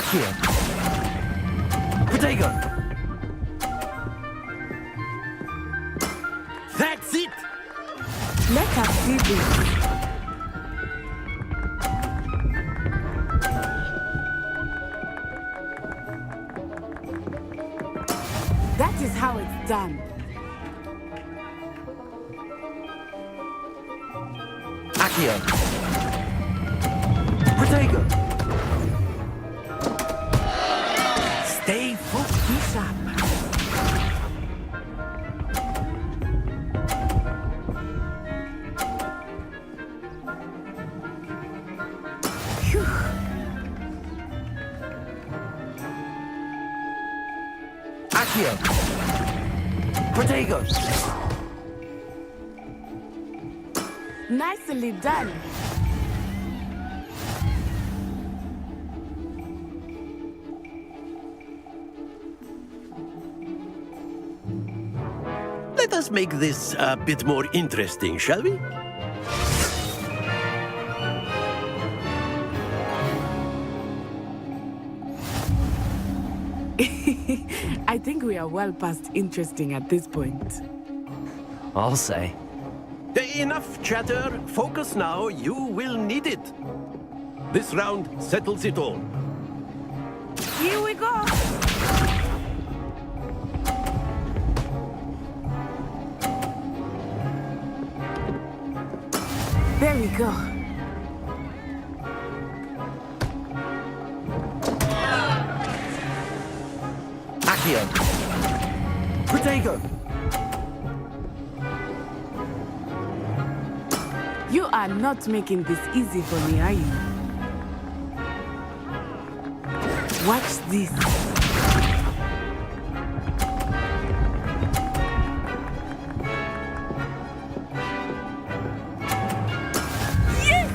Akio. Protego. That's it! Let us see this. That is how it's done. Akio. Protego. Stay focused. Be sharp. Phew. Akio. Protego. Nicely done. Let us make this a bit more interesting, shall we? I think we are well past interesting at this point. I'll say. Enough chatter. Focus now. You will need it. This round settles it all. Here we go. There we go. Akio. Protego. You are not making this easy for me, are you? Watch this. Yes!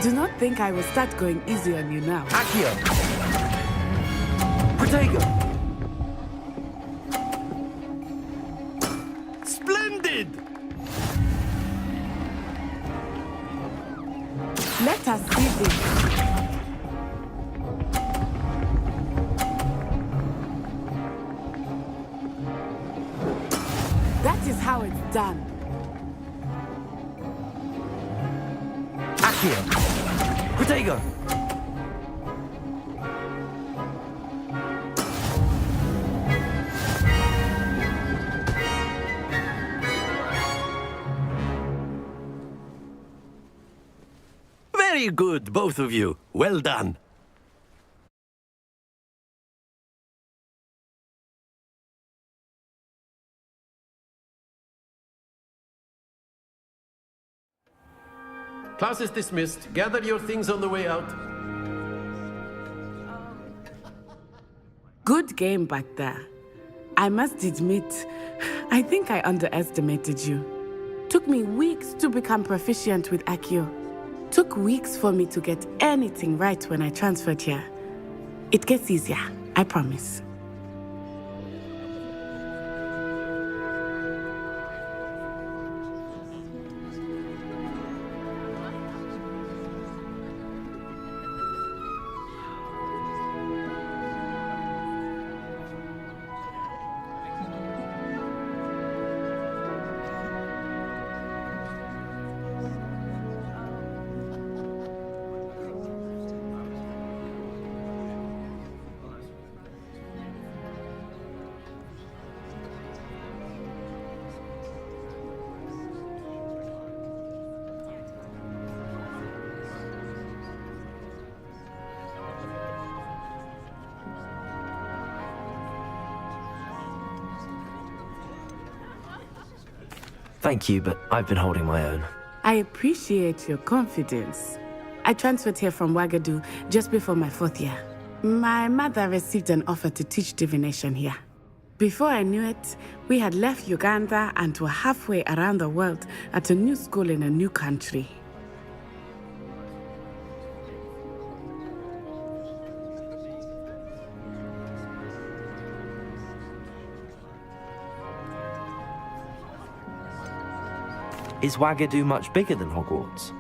Do not think I will start going easy on you now. Akio. Protego. Splendid! Let us see this. That is how it's done. Akio. Protego. Very good, both of you. Well done. Class is dismissed. Gather your things on the way out. Good game back there. I must admit, I think I underestimated you. Took me weeks to become proficient with Akio. Took weeks for me to get anything right when I transferred here. It gets easier, I promise. Thank you, but I've been holding my own. I appreciate your confidence. I transferred here from Wagadu just before my 4th year. My mother received an offer to teach divination here. Before I knew it, we had left Uganda and were halfway around the world at a new school in a new country. Is Wagadu much bigger than Hogwarts?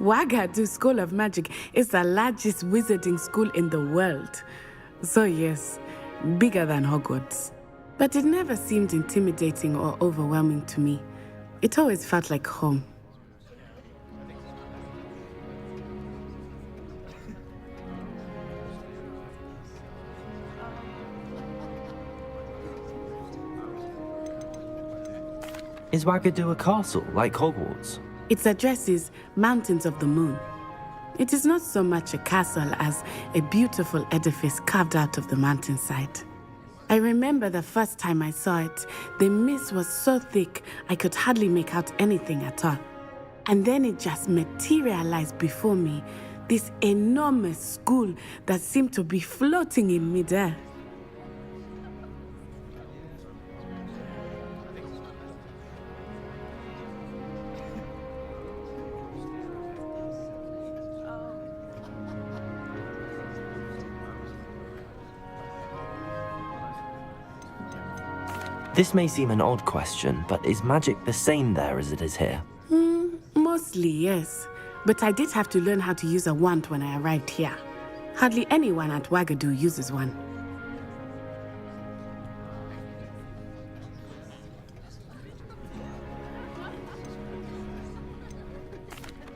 Wagadu School of Magic is the largest wizarding school in the world. So yes, bigger than Hogwarts. But it never seemed intimidating or overwhelming to me. It always felt like home. Is Wagadu a castle, like Hogwarts? Its address is Mountains of the Moon. It is not so much a castle as a beautiful edifice carved out of the mountainside. I remember the first time I saw it, the mist was so thick I could hardly make out anything at all. And then it just materialized before me, this enormous school that seemed to be floating in midair. This may seem an odd question, but is magic the same there as it is here? Mostly, yes. But I did have to learn how to use a wand when I arrived here. Hardly anyone at Wagadu uses one.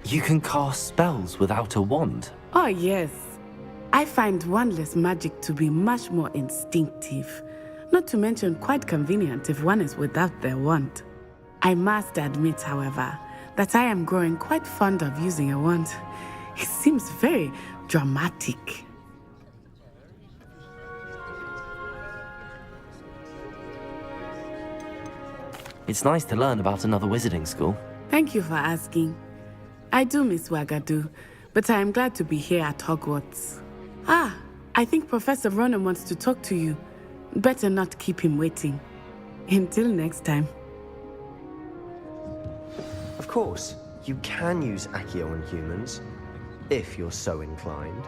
You can cast spells without a wand? Oh, yes. I find wandless magic to be much more instinctive. Not to mention quite convenient if one is without their wand. I must admit, however, that I am growing quite fond of using a wand. It seems very dramatic. It's nice to learn about another wizarding school. Thank you for asking. I do miss Wagadu, but I am glad to be here at Hogwarts. I think Professor Ronan wants to talk to you. Better not keep him waiting. Until next time. Of course, you can use Accio on humans, if you're so inclined.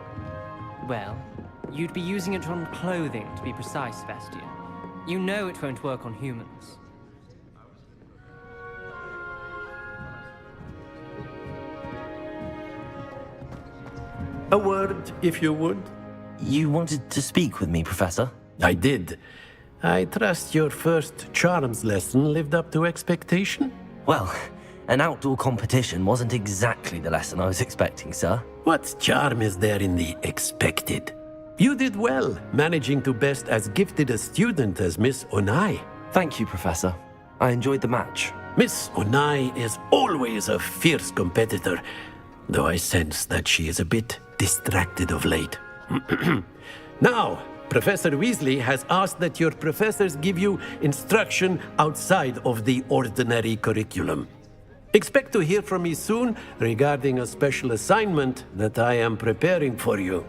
Well, you'd be using it on clothing, to be precise, Sebastian. You know it won't work on humans. A word, if you would. You wanted to speak with me, Professor? I did. I trust your first charms lesson lived up to expectation? Well, an outdoor competition wasn't exactly the lesson I was expecting, sir. What charm is there in the expected? You did well, managing to best as gifted a student as Miss Onai. Thank you, Professor. I enjoyed the match. Miss Onai is always a fierce competitor, though I sense that she is a bit distracted of late. Now, Professor Weasley has asked that your professors give you instruction outside of the ordinary curriculum. Expect to hear from me soon regarding a special assignment that I am preparing for you.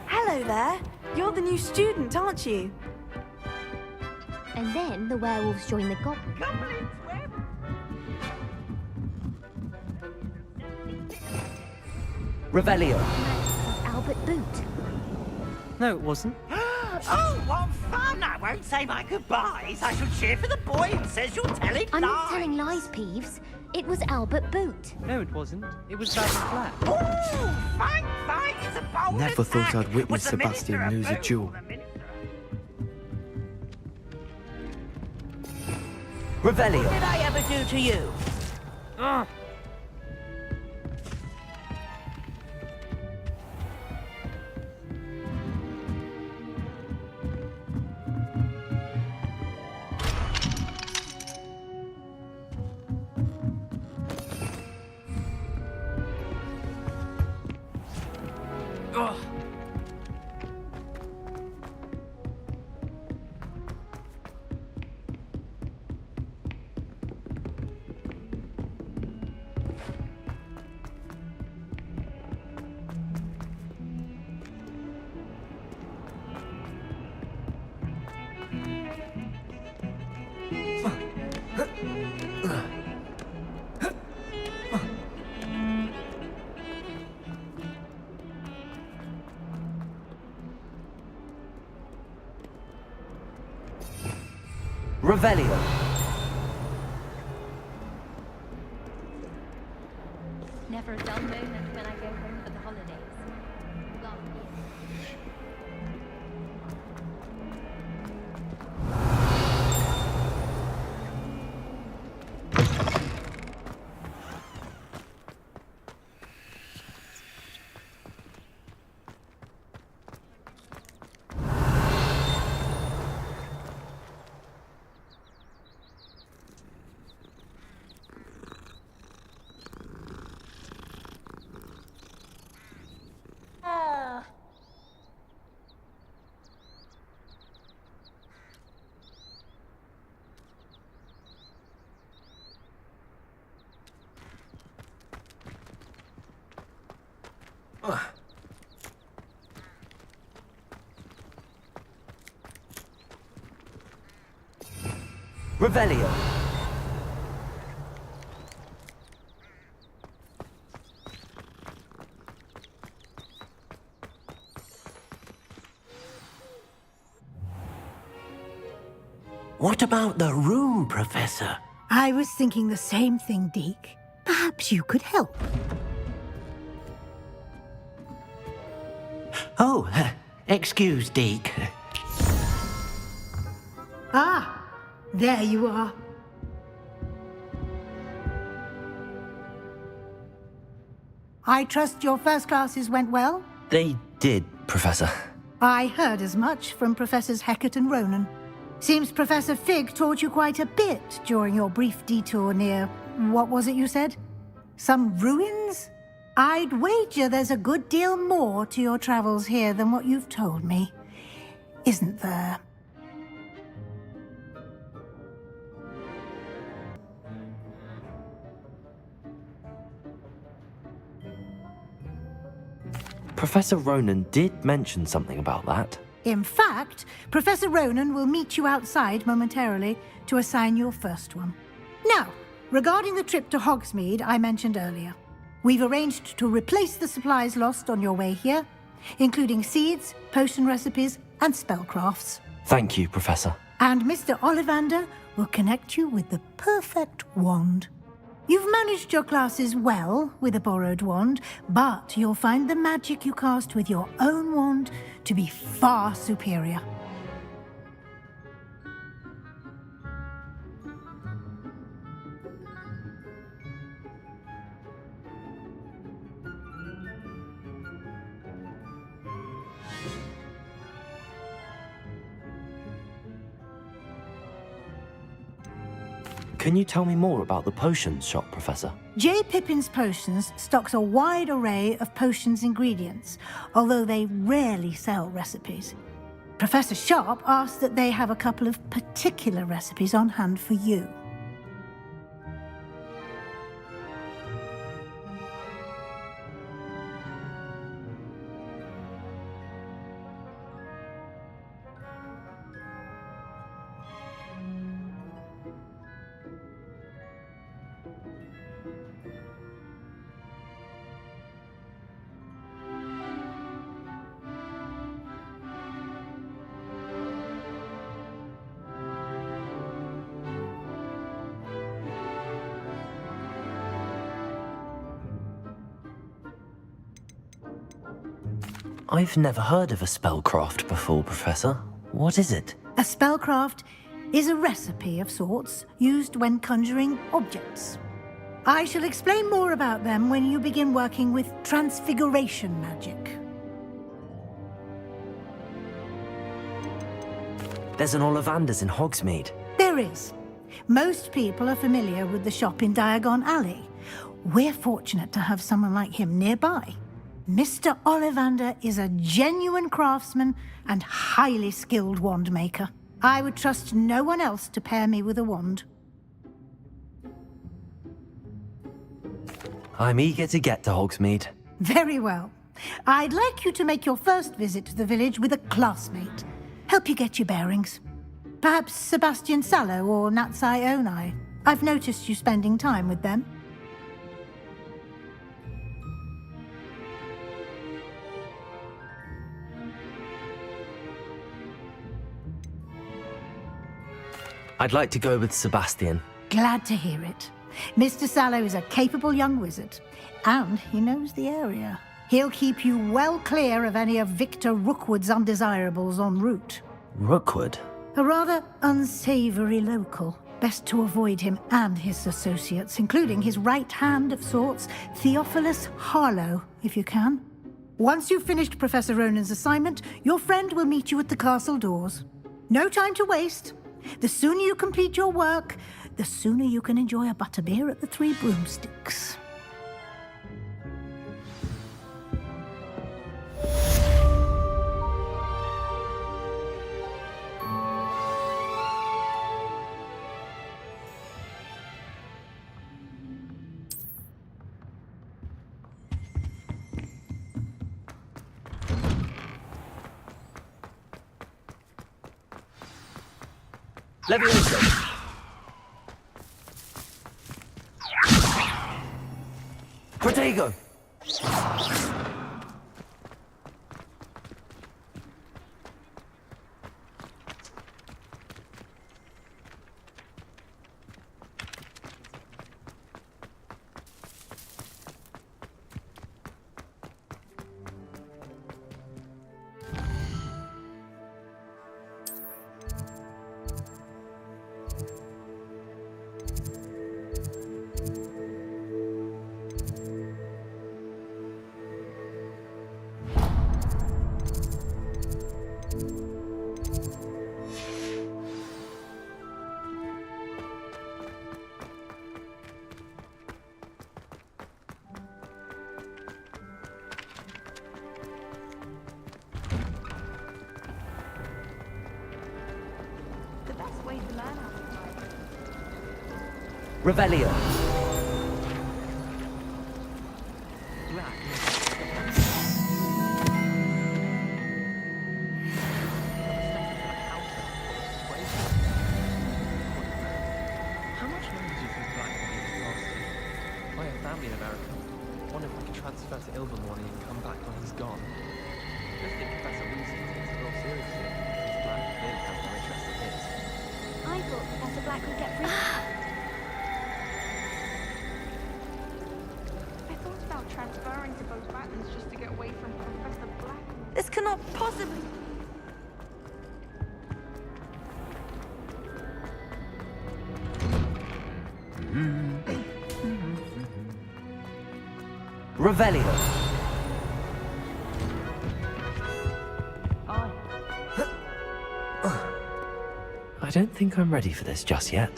Hello there. You're the new student, aren't you? And then the werewolves join the goblins. Revelio. Albert Boot. No, it wasn't. Oh, what fun! I won't say my goodbyes. I shall cheer for the boy who says you're telling I'm lies. not telling lies, Peeves. It was Albert Boot. No, it wasn't. It was Basil Black. Oh, fine, fine. It's a bold Never thought attack. I'd witness Was the Sebastian minister lose a fool? duel. The minister- Revelio. What did I ever do to you? Revelio. Never a dull moment when I go home for the holidays. Last year. Revelio. What about the room, Professor? I was thinking the same thing, Deke. Perhaps you could help. Oh, excuse, Deke. Ah, there you are. I trust your first classes went well? They did, Professor. I heard as much from Professors Hecat and Ronan. Seems Professor Fig taught you quite a bit during your brief detour near... what was it you said? Some ruins? I'd wager there's a good deal more to your travels here than what you've told me. Isn't there? Professor Ronan did mention something about that. In fact, Professor Ronan will meet you outside momentarily to assign your first one. Now, regarding the trip to Hogsmeade I mentioned earlier, we've arranged to replace the supplies lost on your way here, including seeds, potion recipes, and spellcrafts. Thank you, Professor. And Mr. Ollivander will connect you with the perfect wand. You've managed your classes well with a borrowed wand, but you'll find the magic you cast with your own wand to be far superior. Can you tell me more about the potions shop, Professor? J. Pippin's Potions stocks a wide array of potions ingredients, although they rarely sell recipes. Professor Sharp asked that they have a couple of particular recipes on hand for you. I've never heard of a spellcraft before, Professor. What is it? A spellcraft is a recipe of sorts used when conjuring objects. I shall explain more about them when you begin working with transfiguration magic. There's an Ollivander's in Hogsmeade. There is. Most people are familiar with the shop in Diagon Alley. We're fortunate to have someone like him nearby. Mr. Ollivander is a genuine craftsman and highly skilled wand maker. I would trust no one else to pair me with a wand. I'm eager to get to Hogsmeade. Very well. I'd like you to make your first visit to the village with a classmate. Help you get your bearings. Perhaps Sebastian Sallow or Natsai Onai. I've noticed you spending time with them. I'd like to go with Sebastian. Glad to hear it. Mr. Sallow is a capable young wizard, and he knows the area. He'll keep you well clear of any of Victor Rookwood's undesirables en route. Rookwood? A rather unsavory local. Best to avoid him and his associates, including his right hand of sorts, Theophilus Harlow, if you can. Once you've finished Professor Ronan's assignment, your friend will meet you at the castle doors. No time to waste. The sooner you complete your work, the sooner you can enjoy a butterbeer at the Three Broomsticks. Leviation! Protego! Revelio. How much money do you think Black will be costing? I have family in America. Wonder if I can transfer to Ilvermorny and come back when he's gone. I don't think Professor Weasley takes it real seriously. Since Black clearly has no interest in his. I thought Professor Black would get free. I thought about transferring to both Battens just to get away from Professor Black. This cannot possibly... Revelio. I don't think I'm ready for this just yet.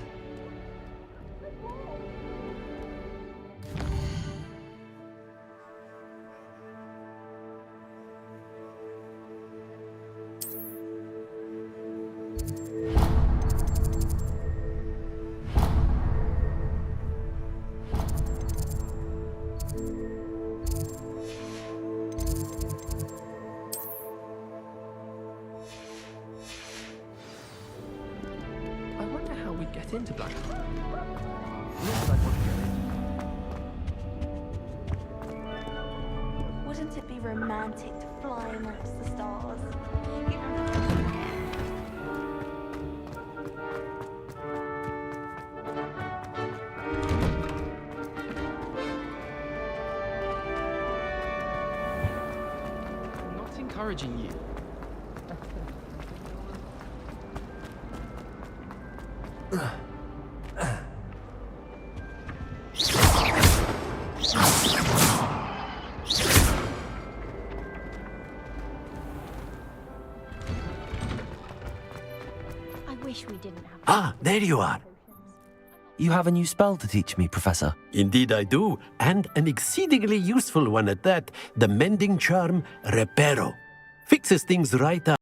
how we get into Blackpool. Not that I want to get in. Wouldn't it be romantic to fly amongst the stars? I'm not encouraging you. I wish we didn't have. Ah, there you are. You have a new spell to teach me, Professor. Indeed I do, and an exceedingly useful one at that. The mending charm Reparo. Fixes things right up.